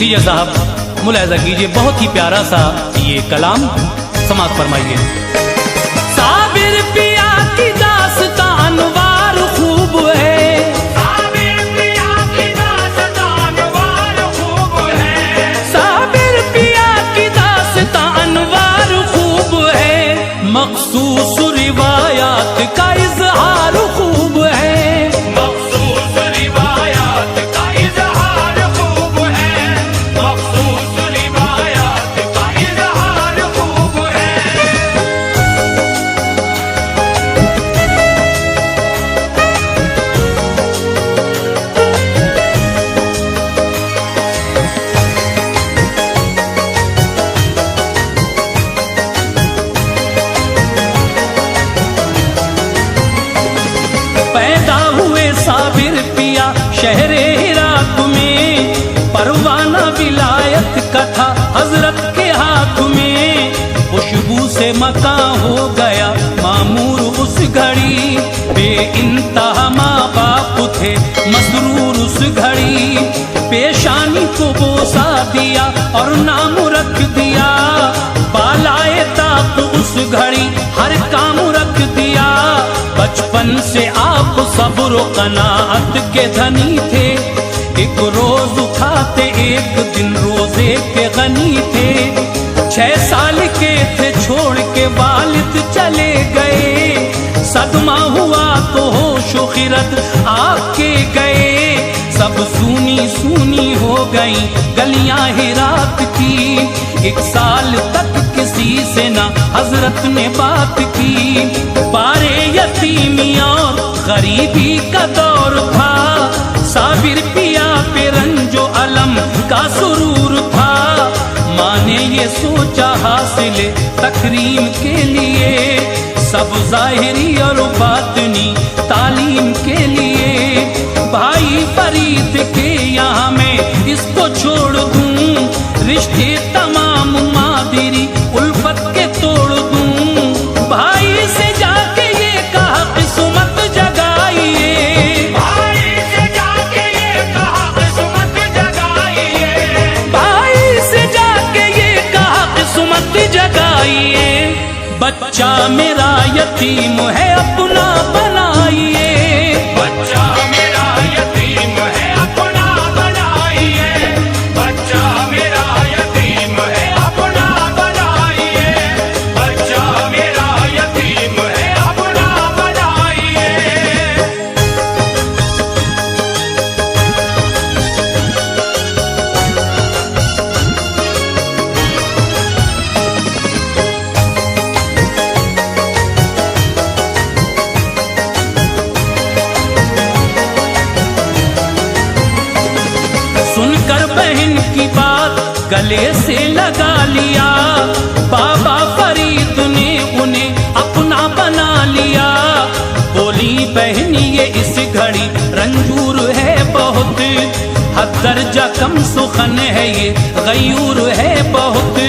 लीजिए साहब, मुलाहिजा कीजिए, बहुत ही प्यारा सा ये कलाम समाप्त फरमाइए। साबिर पिया की दास्तां अनवार खूब है, साबिर पिया की दास्तां अनवार खूब है, साबिर पिया की दास्तां अनवार खूब है, मखसूस रिवायात का इजहार खूब है, मखसूस रिवायात का इजहार खूब है, मखसूस रिवायात का इजहार खूब है। पैदा हुए साबिर पिया शहरे हिरात में, परवाना विलायत का था हजरत के हाथ में, खुशबू से मकां हो गया मामूर उस घड़ी, बेइंतहा माँ बाप थे मसरूर उस घड़ी, पेशानी को बोसा दिया और नाम रख दिया, बालाए ताक उस घड़ी हर काम रख दिया, बचपन से आप सब्र कनाअत के धनी थे, एक रोज खाते एक दिन रोजे के गनी थे, 6 साल के थे छोड़ के वालिद चले गए, सदमा हुआ तो होश खिरत आके गए, सब सूनी सूनी हो गई गलियां हिरात की, 1 साल तक किसी से ना हजरत ने बात की, बारे यतीमी और गरीबी का दौर था, साबिर पिया पे रंजो अलम का सुरूर था, माँ ने ये सोचा हासिल तकरीम के लिए, सब जाहिरी और बातनी तालीम के लिए, भाई फरीद के यहाँ मैं इसको छोड़ दूं, रिश्ते तमाम मादिरी उल्फत के तोड़ दूं, भाई से जाके ये कहा किस्मत जगाइए, भाई से जाके ये कहा किस्मत जगाइए, भाई से जाके ये कहा किस्मत जगाइए, बच्चा मेरा यतीम है अपना बनाइए, बच्चा मेरा यतीम है अपना बनाइए, बच्चा मेरा यतीम है अपना बनाइए, बच्चा मेरा यतीम है अपना बनाइए। सुनकर बहन की बात गले से लगा लिया, बाबा फरीद ने उन्हें अपना बना लिया, बोली बहनी ये इस घड़ी रंजूर है बहुत, हद दर्जा कम सुखन है ये गयूर है बहुत,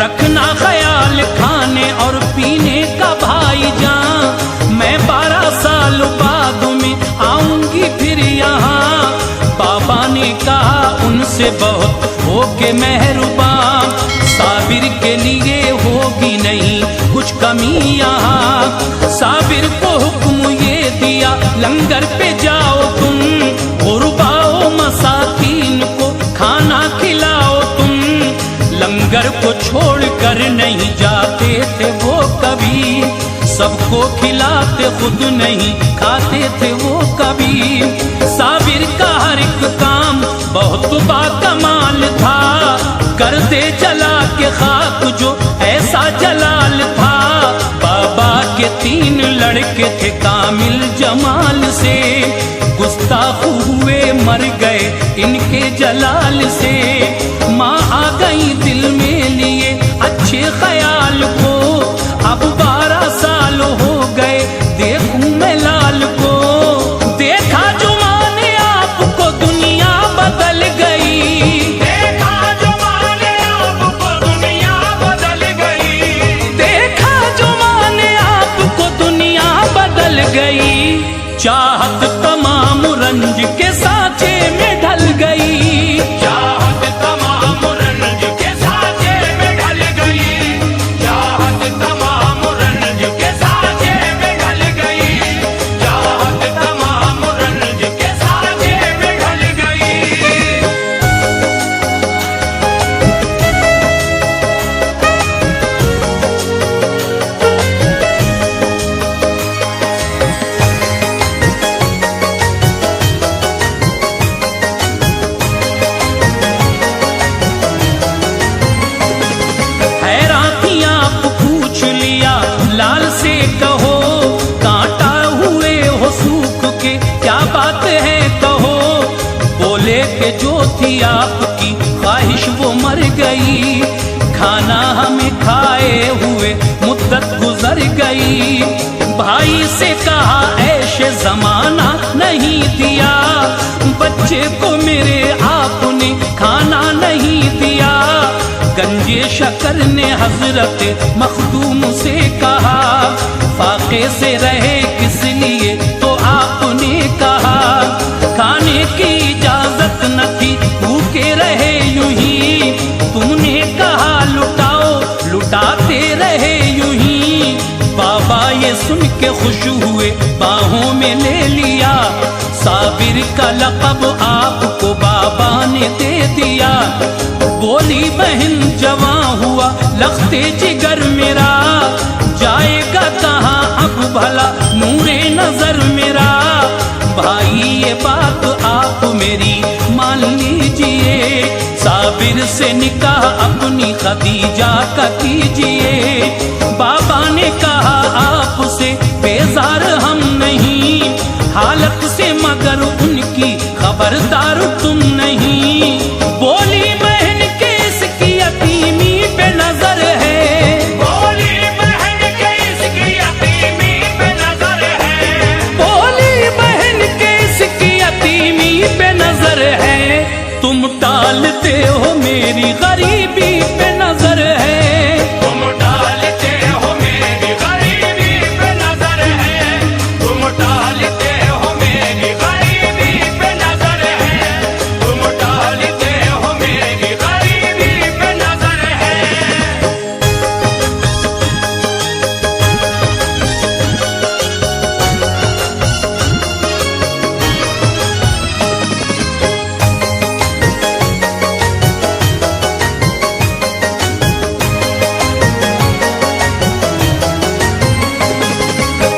रखना ख्याल खाने और पीने का भाईजान, मैं 12 साल बाद में आऊंगी फिर यहाँ, बाबा ने कहा उनसे बहुत होके मेहरबान, साबिर के लिए होगी नहीं कुछ कमी यहाँ, साबिर को हुक्म ये दिया लंगर पे जाओ तुम, गुरबाओ मसाकीन को खाना खिलाओ तुम, लंगर को छोड़ कर नहीं जाते थे वो कभी, सबको खिलाते खुद नहीं खाते थे वो कभी, साबिर का हर एक काम बहुत बाकमाल था, कर दे जला के खाक जो ऐसा जलाल था, बाबा के 3 लड़के थे कामिल जमाल से, गुस्ताख हुए मर गए इनके जलाल से, माँ आ गई दिल में लिए अच्छे ख्याल को, अब 12 साल हो गए देखूं मैं लाल को, देखा जो माँ ने आपको दुनिया बदल गई, देखा जो माँ ने आपको दुनिया बदल गई, देखा जो माँ ने आपको दुनिया बदल गई, चाहत तमाम रंज के सांचे में ढल गई, चाहत तमाम मर गई, खाना हमें खाए हुए मुद्दत गुजर गई। भाई से कहा ऐशे जमाना नहीं दिया, बच्चे को मेरे आपने खाना नहीं दिया। गंजे शकर ने हजरत मखदूम से कहा, फाके से रहे किस लिए तो आपने कहा, खाने की इजाजत न थी भूखे रहे यूं ही। तुमने कहा लुटाओ, लुटाते रहे यूं ही। बाबा ये सुन के खुश हुए, बाहों में ले लिया। साबिर का लक़ब आपको बाबा ने दे दिया। बोली बहन जवां हुआ लख्ते जिगर मेरा, जाएगा कहाँ अब भला नूरे नजर मेरा। भाई ये बात आप मेरी मान लीजिए, साबिर से निकाह अपनी खदीजा का कीजिए। बाबा ने कहा आपसे बेजार हम नहीं, हालत से मगर उनकी खबरदार तुम नहीं। बोली बहन के इसकी यतीमी पे नजर है, बोली बहन के इसकी यतीमी पे नजर है, बोली बहन के इसकी यतीमी पे नजर है। तुम टालते हो मेरी गरीबी पे नजर है, तुम डालते हो मेरी गरीबी पे नजर है, तुम डालते हो मेरी गरीबी पे नजर है, तुम डालते हो मेरी गरीबी पे नजर है।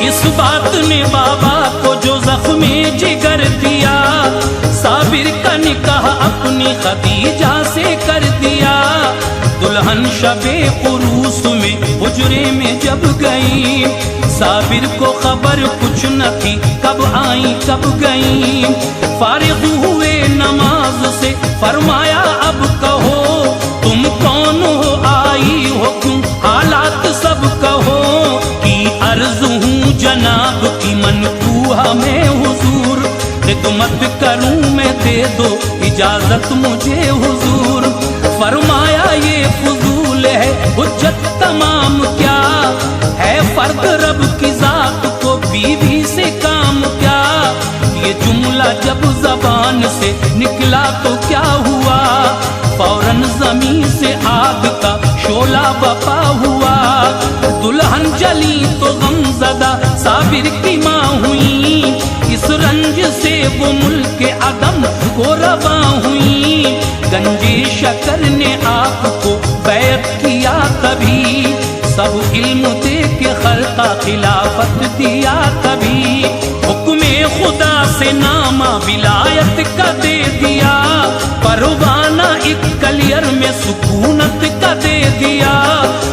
इस बात ने बाबा को जो जख्मे जिगर दिया, साबिर का निकाह अपनी खदीजा से कर दिया। दुल्हन शबे उरूस में हुजरे में जब गई, साबिर को खबर कुछ न थी कब आई कब गई। फारिग हुए नमाज से फरमाया अब कहो, तुम कौन हो आई हो क्यों हालात सब कहो। कि अर्ज हूँ जनाब की मनतूहा में हुजूर, खिदमत करूँ मैं दे दो इजाजत मुझे हुजूर। फरमाया ये फजूल है हुज्जत तमाम क्या, है फर्द रब की जात को बीवी से काम क्या। ये जुमला जब जबान से निकला तो क्या हुआ, फौरन जमीन से आग का शोला बपा हुआ। दुल्हन जली तो गमज़दा साबिर की माँ हुई, इस रंज से वो मुल्क अदम को रवा हुई। गंजे शकर ने आपको बैत किया तभी, सब इल्म दे के खल्का खिलाफत दिया तभी। हुक्मे खुदा से नामा विलायत का दे दिया, परवाना एक कलियर में सुकूनत का दे दिया।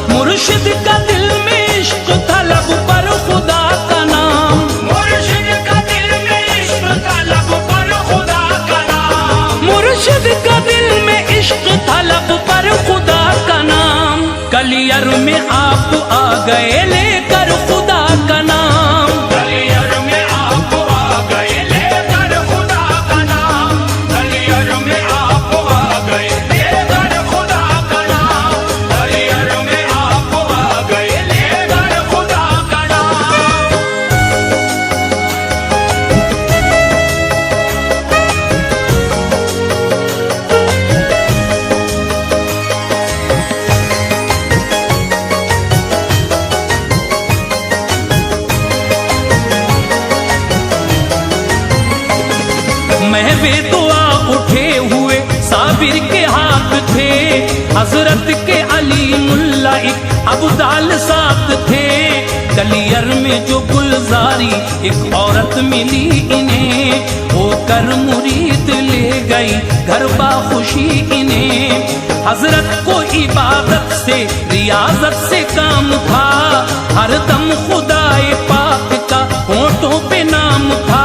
मुर्शिद का दिल में इश्क था लब पर खुदा का नाम, मुर्शिद का दिल में इश्क था लब पर खुदा का नाम, मुर्शिद का दिल में इश्क था लब पर खुदा का नाम। कलियर में आप आ गए लेकर खुदा का नाम, कलियर में आप आ गए लेकर खुदा का नाम, कलियर में आप आ गए लेकर खुदा का नाम, कलियर में आप आ गए लेकर खुदा का नाम। महवे दुआ उठे हुए साबिर के हाथ थे, हजरत के अली मुल्ला एक अब्दाल साथ थे। कलियर में जो गुलजारी एक औरत मिली इन्हें, होकर मुरीद ले गई घर बा खुशी इन्हें। हजरत को इबादत से रियाजत से काम था, हर दम खुदाए पाक का होठों पे नाम था।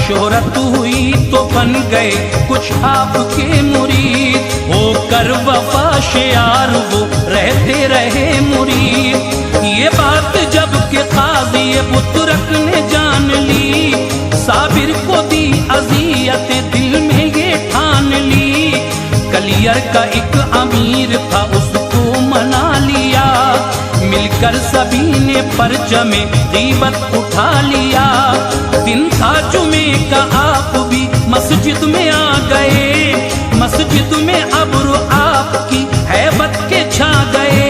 शोहरत हुई तो बन गए कुछ आपके मुरीद, होकर वफा होशियार वो रहते रहे मुरीद। ये बात जब के काजी बुतरक ने जान ली, साबिर को दी अजियतें दिल में ये ठान ली। कलियर का एक अमीर था उसको मना लिया, मिलकर सभी ने परचमे गीबत उठा लिया। दिन था जुमे का आप भी मस्जिद में आ गए, मस्जिद में अब्र आपकी हैबत के छा गए।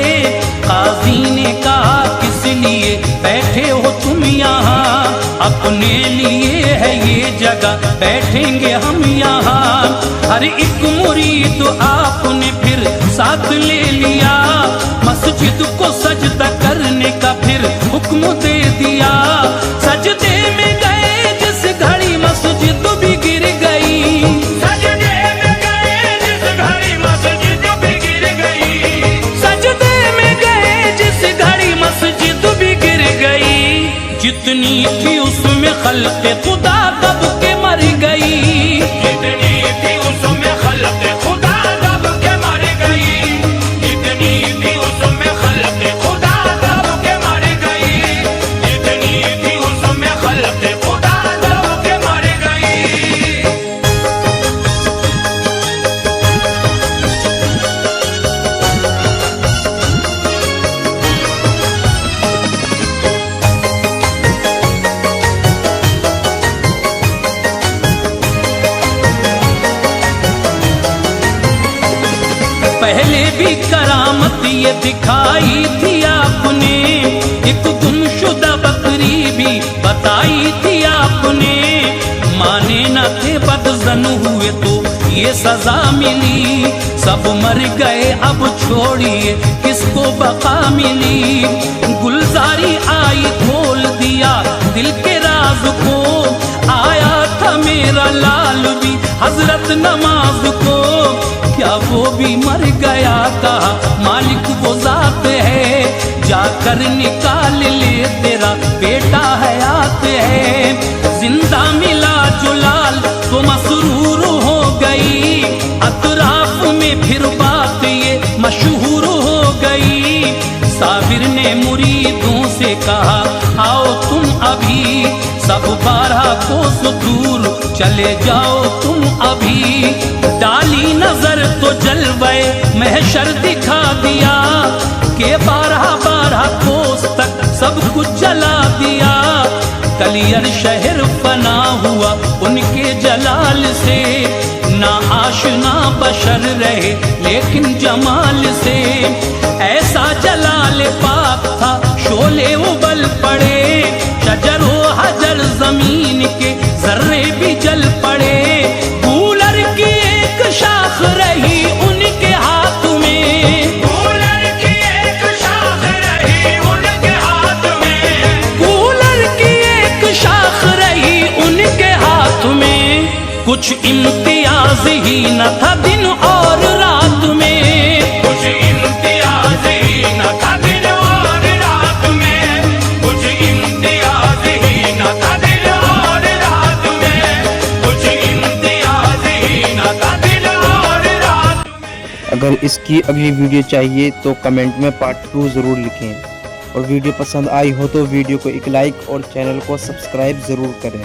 काजी ने कहा किस लिए बैठे हो तुम यहाँ, अपने लिए है ये जगह बैठेंगे हम यहाँ। हर एक मुरीद आपने फिर साथ ले लिया, मस्जिद को सजदा करने का फिर हुक्म दे दिया। सजदे में गए जिस घड़ी मस्जिद भी गिर गई, सजदे में गए जिस घड़ी मस्जिद भी गिर गई, सजदे में गए जिस घड़ी मस्जिद भी गिर गई। जितनी थी उसमें खल्क़े खुदा दब के मर गई, जितनी थी उसमें खल्क़े खुदा दब के मर गई, जितनी थी उसमें खल्क़े खुदा दब के मर गई, जितनी थी उसमें खल्क़े खुदा दब के मर गई। पहले भी करामत ये दिखाई थी आपने, एक गुमशुदा बकरी भी बताई थी आपने। माने न थे बदजन हुए तो ये सजा मिली, सब मर गए अब छोड़िए किसको बका मिली। गुलजारी आई खोल दिया दिल के राज को, आया था मेरा लाल भी हजरत नमाज को। क्या वो भी मर गया, कहा मालिक वो जात है, जाकर निकाल ले तेरा बेटा हयात है। जिंदा मिला जो लाल तो मसरूर हो गई, अतराफ में फिर बात ये मशहूर हो गई। साबिर ने मुरीदों से कहा आओ तुम अभी, सब 12 कोस दूर चले जाओ तुम अभी। डाली नजर तो जलवे महशर दिखा दिया, के 12 कोस तक सब कुछ जला दिया। कलियर शहर फना हुआ उनके जलाल से, ना आशना बशर रहे लेकिन जमाल से। ऐसा जलाल पाक था शोले उबल पड़े, शजर व हजर जमीन के जर्रे भी जल पड़े। कूलर की एक शाख रही उनके हाथ में, कूलर की एक शाख रही उनके हाथ में, कूलर की एक शाख रही उनके हाथ में। कुछ इम्तियाज ही न था दिन और रात में, कुछ इम्तियाज ही न था दिन और रात में, कुछ इम्तियाज ही न था दिन और रात में, कुछ इम्तियाज ही न था दिन और रात में। अगर इसकी अगली वीडियो चाहिए तो कमेंट में पार्ट 2 ज़रूर लिखें, और वीडियो पसंद आई हो तो वीडियो को एक लाइक और चैनल को सब्सक्राइब ज़रूर करें।